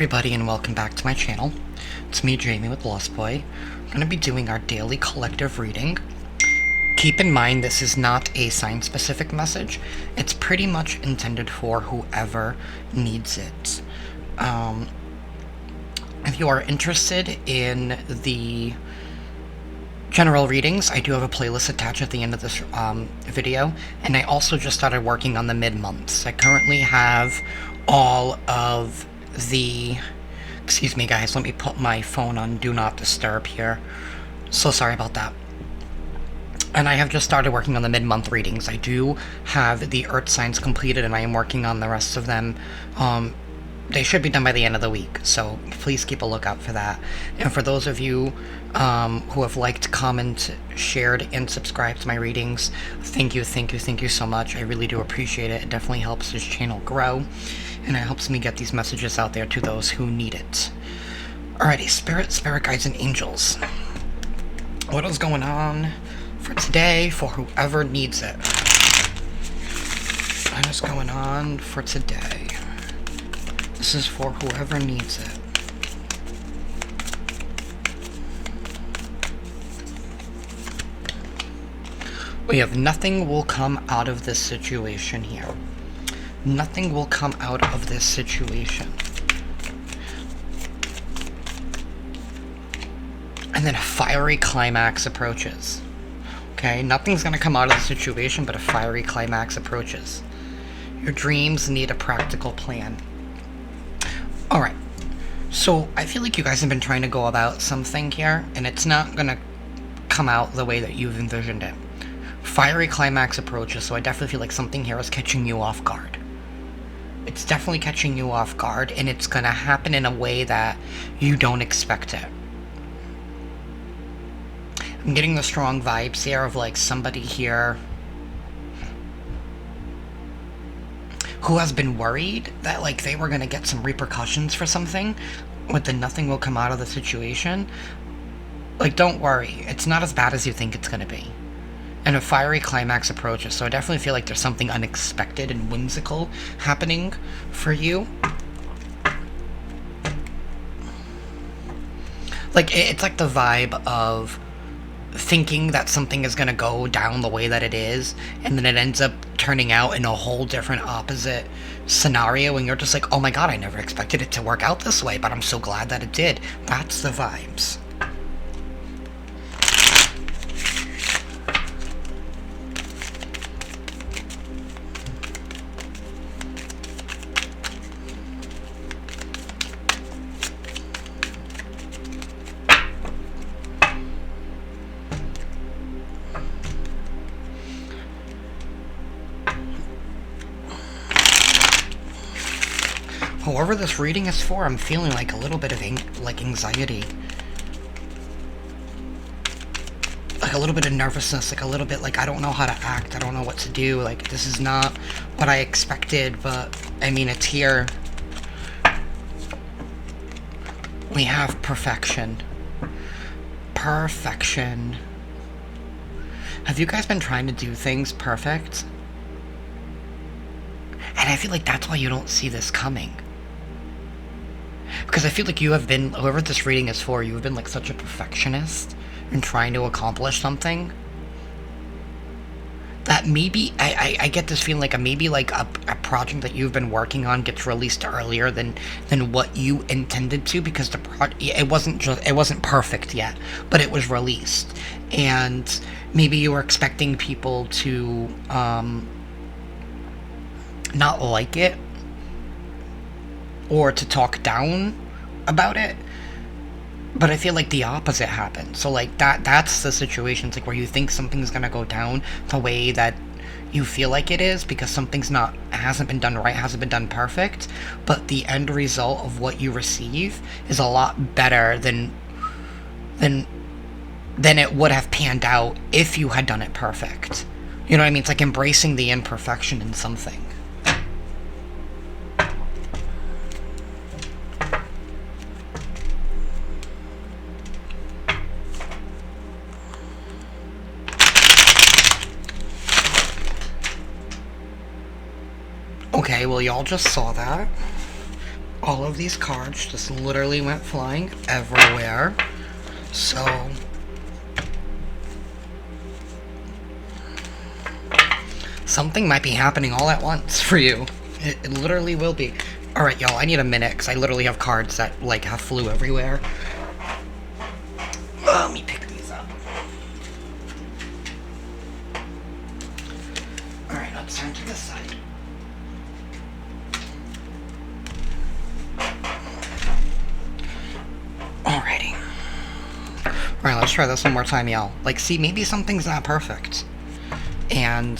everybody and welcome back to my channel. It's me, Jamie with Lost Boy. We're going to be doing our daily collective reading. Keep in mind this is not a sign-specific message. It's pretty much intended for whoever needs it. If you are interested in the general readings, I do have a playlist attached at the end of this video, and I also just started working on the mid-months. I currently have all of the... Excuse me guys, let me put my phone on Do Not Disturb here. So sorry about that. And I have just started working on the mid-month readings. I do have the Earth signs completed, and I am working on the rest of them. They should be done by the end of the week, so please keep a lookout for that. And for those of you who have liked, commented, shared, and subscribed to my readings, thank you so much. I really do appreciate it. It definitely helps this channel grow, and it helps me get these messages out there to those who need it. Alrighty, spirit guides, and angels. What is going on for today for whoever needs it? What is going on for today? This is for whoever needs it. We have nothing will come out of this situation here. Nothing will come out of this situation. And then a fiery climax approaches. Okay, nothing's gonna come out of the situation, but a fiery climax approaches. Your dreams need a practical plan. Alright, so I feel like you guys have been trying to go about something here, and it's not gonna come out the way that you've envisioned it. Fiery climax approaches, so I definitely feel like something here is catching you off guard. It's definitely catching you off guard, and it's gonna happen in a way that you don't expect it. I'm getting the strong vibes here of like somebody here who has been worried that like they were going to get some repercussions for something, but then nothing will come out of the situation. Like, don't worry, it's not as bad as you think it's going to be. And a fiery climax approaches, so I definitely feel like there's something unexpected and whimsical happening for you. Like, it's like the vibe of thinking that something is going to go down the way that it is, and then it ends up turning out in a whole different opposite scenario, and you're just like, oh my god, I never expected it to work out this way, but I'm so glad that it did. That's the vibes. Whoever this reading is for, I'm feeling like a little bit of anxiety. Like a little bit of nervousness, like a little bit like I don't know how to act, I don't know what to do, like this is not what I expected, but I mean it's here. We have perfection. Perfection. Have you guys been trying to do things perfect? And I feel like that's why you don't see this coming. Because I feel like you have been, whoever this reading is for, you have been like such a perfectionist in trying to accomplish something. That maybe, I get this feeling like maybe like a project that you've been working on gets released earlier than what you intended to, because it wasn't perfect yet, but it was released. And maybe you were expecting people to not like it, or to talk down about it, but I feel like the opposite happened. So like that's the situation. It's like where you think something's gonna go down the way that you feel like it is, because something's hasn't been done right, hasn't been done perfect, but the end result of what you receive is a lot better than it would have panned out if you had done it perfect. You know what I mean? It's like embracing the imperfection in something. Okay, well, y'all just saw that. All of these cards just literally went flying everywhere. So something might be happening all at once for you. It literally will be. Alright, y'all, I need a minute, because I literally have cards that, like, have flew everywhere. Let me pick these up. Alright, let's turn to this side. Alrighty. Alright, let's try this one more time, y'all. Like, see, maybe something's not perfect. And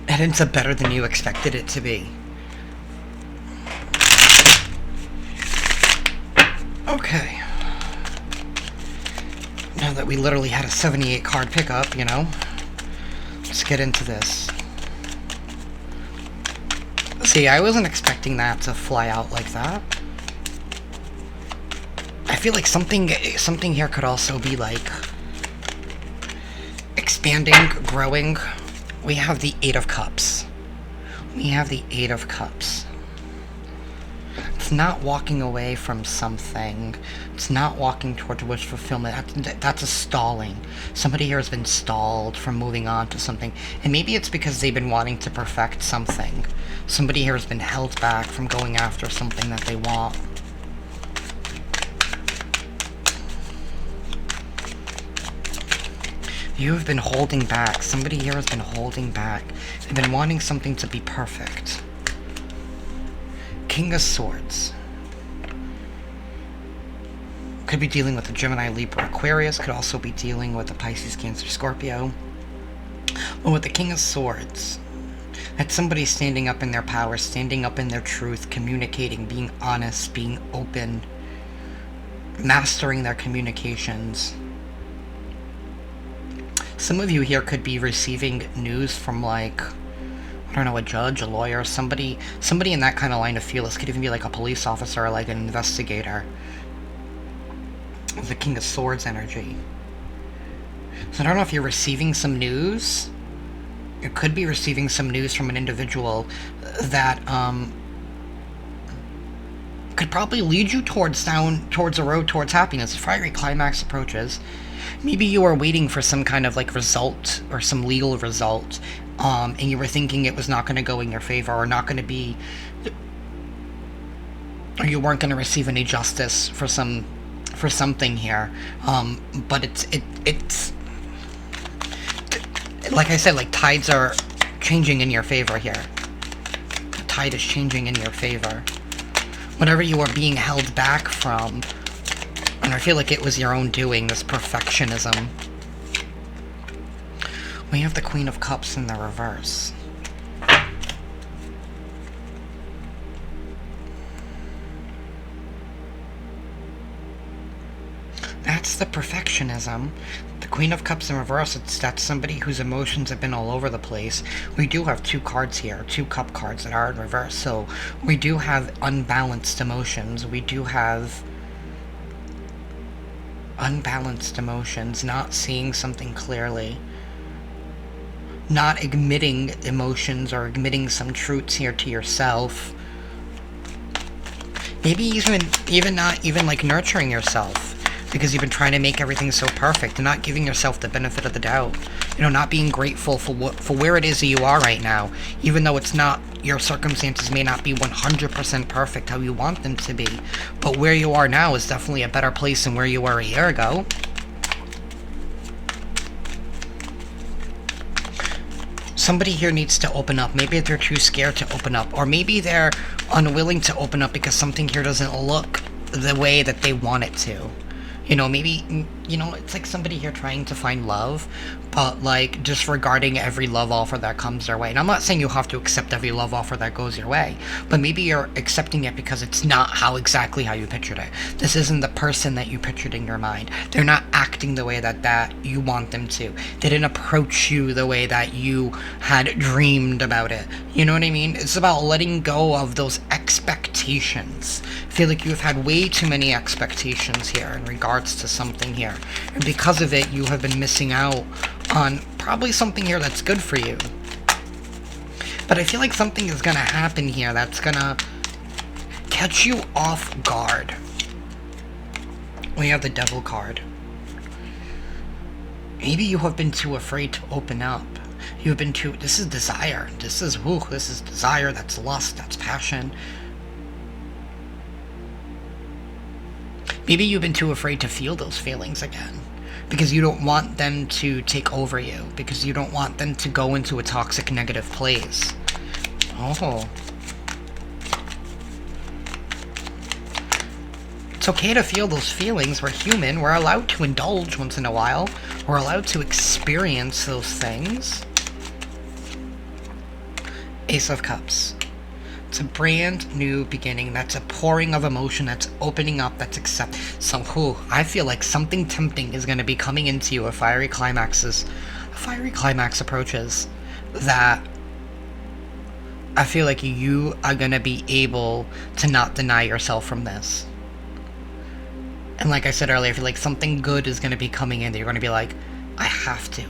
it ends up better than you expected it to be. Okay. Now that we literally had a 78 card pickup, you know, let's get into this. See, I wasn't expecting that to fly out like that. I feel like something here could also be like expanding, growing. We have the Eight of Cups. We have the Eight of Cups. It's not walking away from something. It's not walking towards wish fulfillment. That's a stalling. Somebody here has been stalled from moving on to something. And maybe it's because they've been wanting to perfect something. Somebody here has been held back from going after something that they want. You have been holding back. Somebody here has been holding back. They've been wanting something to be perfect. King of Swords. Could be dealing with a Gemini, Libra, Aquarius. Could also be dealing with a Pisces, Cancer, Scorpio. But with the King of Swords, that's somebody standing up in their power, standing up in their truth, communicating, being honest, being open, mastering their communications. Some of you here could be receiving news from, like, I don't know, a judge, a lawyer, somebody in that kind of line of field. This could even be like a police officer or like an investigator. The King of Swords energy. So I don't know if you're receiving some news. You could be receiving some news from an individual that could probably lead you towards a road towards happiness. A fiery climax approaches. Maybe you are waiting for some kind of like result or some legal result, and you were thinking it was not going to go in your favor or not going to be, or you weren't going to receive any justice for something here. But it's like I said, like tides are changing in your favor here. The tide is changing in your favor. Whatever you are being held back from. And I feel like it was your own doing, this perfectionism. We have the Queen of Cups in the reverse. That's the perfectionism. The Queen of Cups in reverse, that's somebody whose emotions have been all over the place. We do have two cards here, two cup cards that are in reverse. So we do have unbalanced emotions. We do have unbalanced emotions, not seeing something clearly, not admitting emotions or admitting some truths here to yourself. Maybe even not even like nurturing yourself because you've been trying to make everything so perfect and not giving yourself the benefit of the doubt. You know, not being grateful for where it is that you are right now, even though it's not, your circumstances may not be 100% perfect how you want them to be, but where you are now is definitely a better place than where you were a year ago. Somebody here needs to open up. Maybe they're too scared to open up, or maybe they're unwilling to open up because something here doesn't look the way that they want it to. You know, maybe, you know, it's like somebody here trying to find love, but, like, disregarding every love offer that comes their way. And I'm not saying you have to accept every love offer that goes your way, but maybe you're accepting it because it's not exactly how you pictured it. This isn't the person that you pictured in your mind. They're not acting the way that you want them to. They didn't approach you the way that you had dreamed about it. You know what I mean? It's about letting go of those expectations. I feel like you've had way too many expectations here in regards to something here. And because of it, you have been missing out on probably something here that's good for you. But I feel like something is going to happen here that's going to catch you off guard. We have the Devil card. Maybe you have been too afraid to open up. You've been too... This is desire. This is desire. That's lust. That's passion. Maybe you've been too afraid to feel those feelings again. Because you don't want them to take over you. Because you don't want them to go into a toxic, negative place. Oh. It's okay to feel those feelings. We're human. We're allowed to indulge once in a while. We're allowed to experience those things. Ace of Cups. It's a brand new beginning. That's a pouring of emotion. That's opening up. That's accept. So, I feel like something tempting is going to be coming into you. A fiery climax approaches. That I feel like you are going to be able to not deny yourself from this. And like I said earlier, I feel like something good is going to be coming in that you're going to be like, I have to.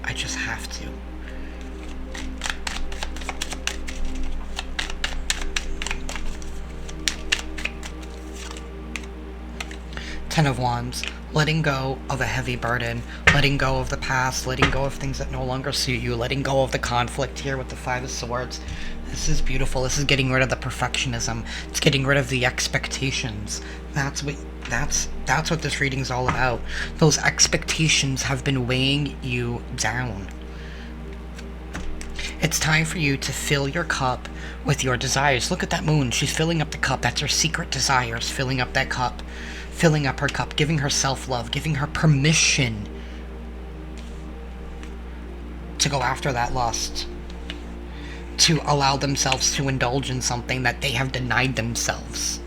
I just have to. Ten of Wands. Letting go of a heavy burden. Letting go of the past. Letting go of things that no longer suit you. Letting go of the conflict here with the Five of Swords. This is beautiful. This is getting rid of the perfectionism. It's getting rid of the expectations. That's what this reading's all about. Those expectations have been weighing you down. It's time for you to fill your cup with your desires. Look at that moon. She's filling up the cup. That's her secret desires. Filling up that cup. Filling up her cup. Giving her self-love. Giving her permission to go after that lust. To allow themselves to indulge in something that they have denied themselves.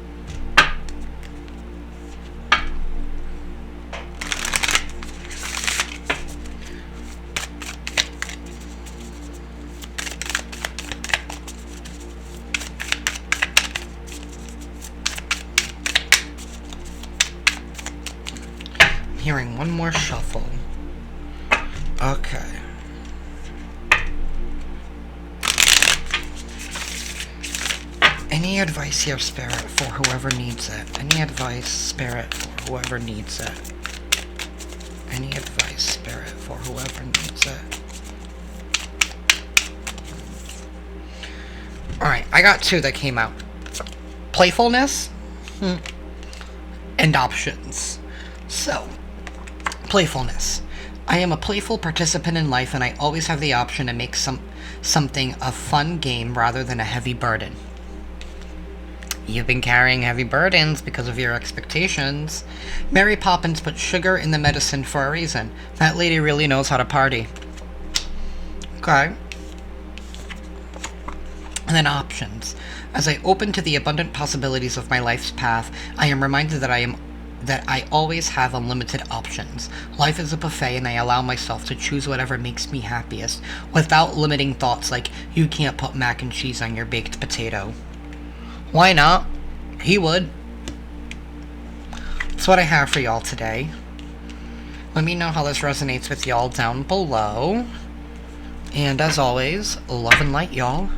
I'm hearing one more shuffle. Okay. Any advice here, Spirit, for whoever needs it? Any advice, Spirit, for whoever needs it? Any advice, Spirit, for whoever needs it? Alright, I got two that came out. Playfulness and options. So, playfulness. I am a playful participant in life and I always have the option to make something a fun game rather than a heavy burden. You've been carrying heavy burdens because of your expectations. Mary Poppins put sugar in the medicine for a reason. That lady really knows how to party. Okay. And then options. As I open to the abundant possibilities of my life's path, I am reminded that I always have unlimited options. Life is a buffet and I allow myself to choose whatever makes me happiest, without limiting thoughts like, you can't put mac and cheese on your baked potato. Why not? He would. That's what I have for y'all today. Let me know how this resonates with y'all down below. And as always, love and light, y'all.